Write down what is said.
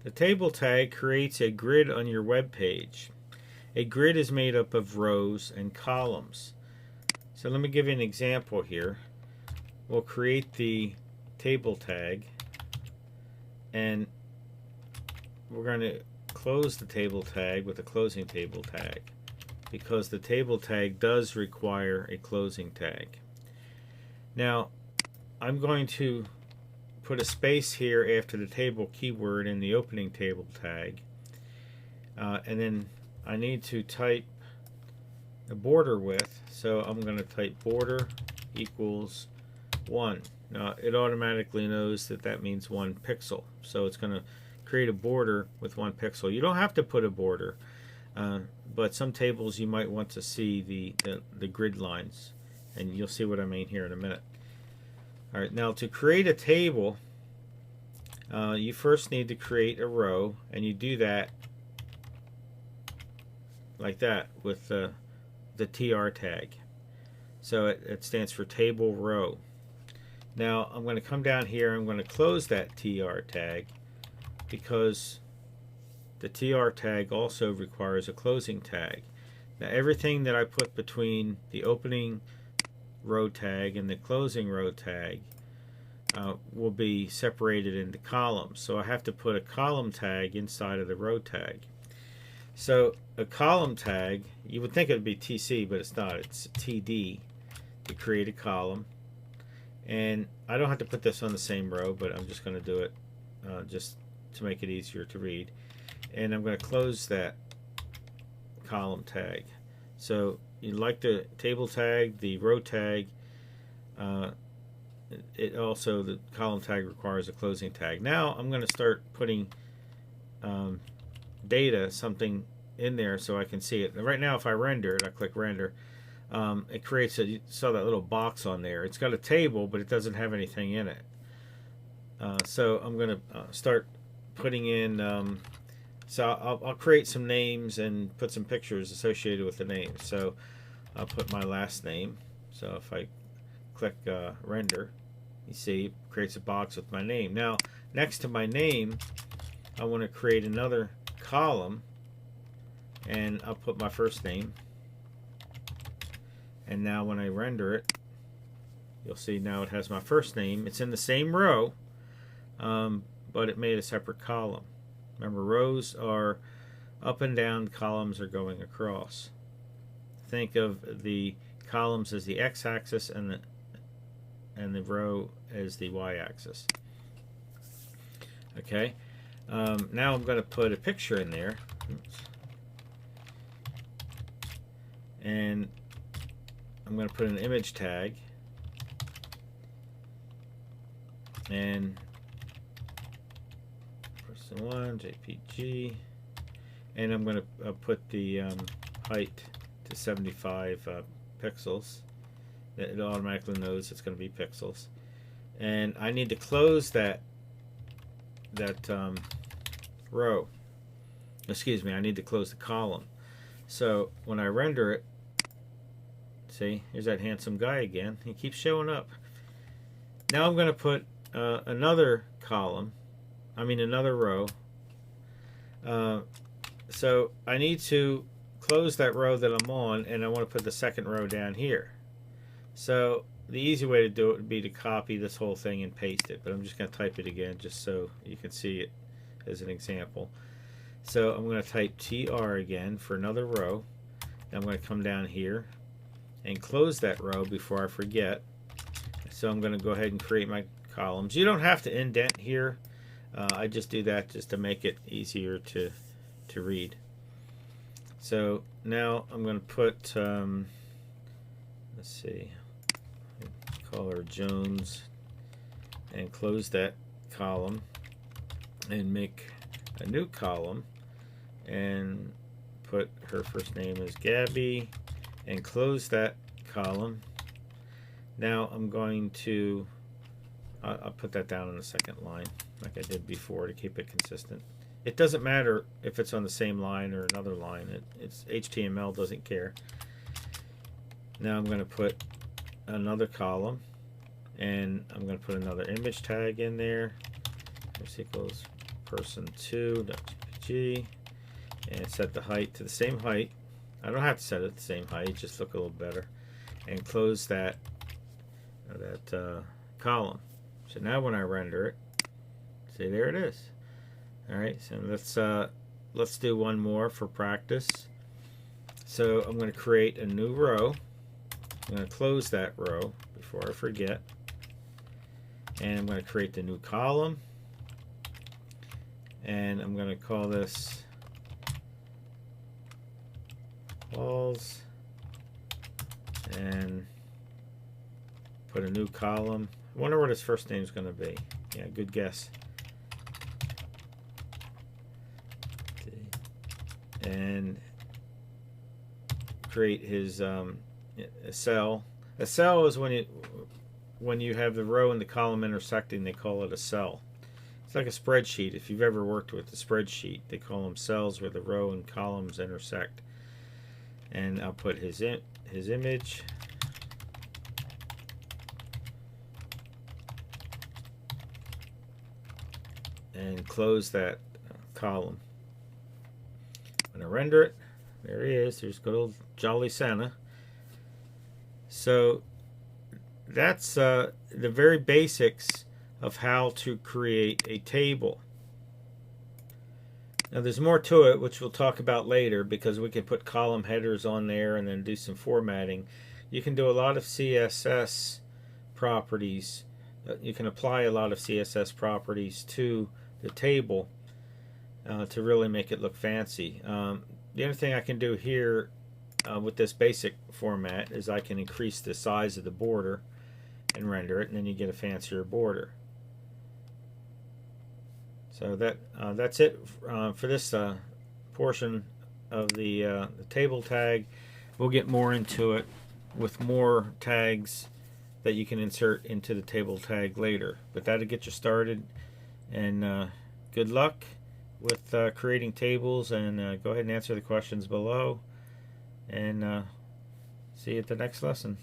The table tag creates a grid on your web page. A grid is made up of rows and columns. So let me give you an example here. We'll create the table tag, and we're going to close the table tag with a closing table tag, because the table tag does require a closing tag. Now I'm going to put a space here after the table keyword in the opening table tag, and then I need to type a border width, so I'm going to type border equals 1. Now it automatically knows that that means 1 pixel, so it's going to create a border with 1 pixel. You don't have to put a border, but some tables you might want to see the grid lines, and you'll see what I mean here in a minute. Alright, now to create a table, you first need to create a row, and you do that like that with the TR tag. So it stands for table row. Now I'm going to come down here, I'm going to close that TR tag, because the TR tag also requires a closing tag. Now everything that I put between the opening row tag and the closing row tag will be separated into columns, so I have to put a column tag inside of the row tag. So a column tag, you would think it would be TC, but it's not. It's TD to create a column, and I don't have to put this on the same row, but I'm just going to do it just to make it easier to read. And I'm going to close that column tag. So you like the table tag, the row tag, it also, the column tag requires a closing tag. Now I'm going to start putting data, something in there so I can see it. Right now if I render it, I click render, it creates you saw that little box on there. It's got a table, but it doesn't have anything in it. So I'm going to start putting in, so I'll create some names and put some pictures associated with the names. So I'll put my last name. So if I click render, you see it creates a box with my name. Now next to my name, I want to create another column, and I'll put my first name. And now when I render it, you'll see now it has my first name. It's in the same row, but it made a separate column. Remember, rows are up and down, columns are going across. Think of the columns as the x-axis and the row as the y-axis. Okay, now I'm going to put a picture in there. Oops. And I'm going to put an image tag, and person 1 JPG, and I'm going to put the height to 75 pixels. It automatically knows it's going to be pixels, and I need to close that row. Excuse me, I need to close the column. So when I render it, see, here's that handsome guy again. He keeps showing up. Now I'm going to put another column, another row. So I need to close that row that I'm on, and I want to put the second row down here. So the easy way to do it would be to copy this whole thing and paste it, but I'm just going to type it again just so you can see it as an example. So I'm going to type TR again for another row. Then I'm going to come down here and close that row before I forget. So I'm going to go ahead and create my columns. You don't have to indent here. I just do that just to make it easier to read. So now I'm going to put, let's see, call her Jones, and close that column and make a new column and put her first name as Gabby and close that column. Now I'm going to I'll put that down on the second line like I did before to keep it consistent. It doesn't matter if it's on the same line or another line. It's HTML doesn't care. Now I'm going to put another column, and I'm going to put another image tag in there. This equals person2.jpg, and set the height to the same height. I don't have to set it the same height, just look a little better, and close that column. So now when I render it, see, there it is. All right, so let's do one more for practice. So I'm going to create a new row. I'm going to close that row before I forget, and I'm going to create the new column, and I'm going to call this walls, and put a new column. I wonder what his first name is going to be. Yeah, good guess. And create his a cell. A cell is when you have the row and the column intersecting, they call it a cell. It's like a spreadsheet. If you've ever worked with a spreadsheet, they call them cells where the row and columns intersect. And I'll put his image. And close that column. I'm going to render it. There he is. There's good old Jolly Santa. So that's the very basics of how to create a table. Now there's more to it, which we'll talk about later, because we can put column headers on there and then do some formatting. You can do a lot of CSS properties. You can apply a lot of CSS properties to the table to really make it look fancy. The other thing I can do here with this basic format is I can increase the size of the border and render it, and then you get a fancier border. So that's it for this portion of the table tag. We'll get more into it with more tags that you can insert into the table tag later. But that'll get you started, and good luck with creating tables, and go ahead and answer the questions below, and see you at the next lesson.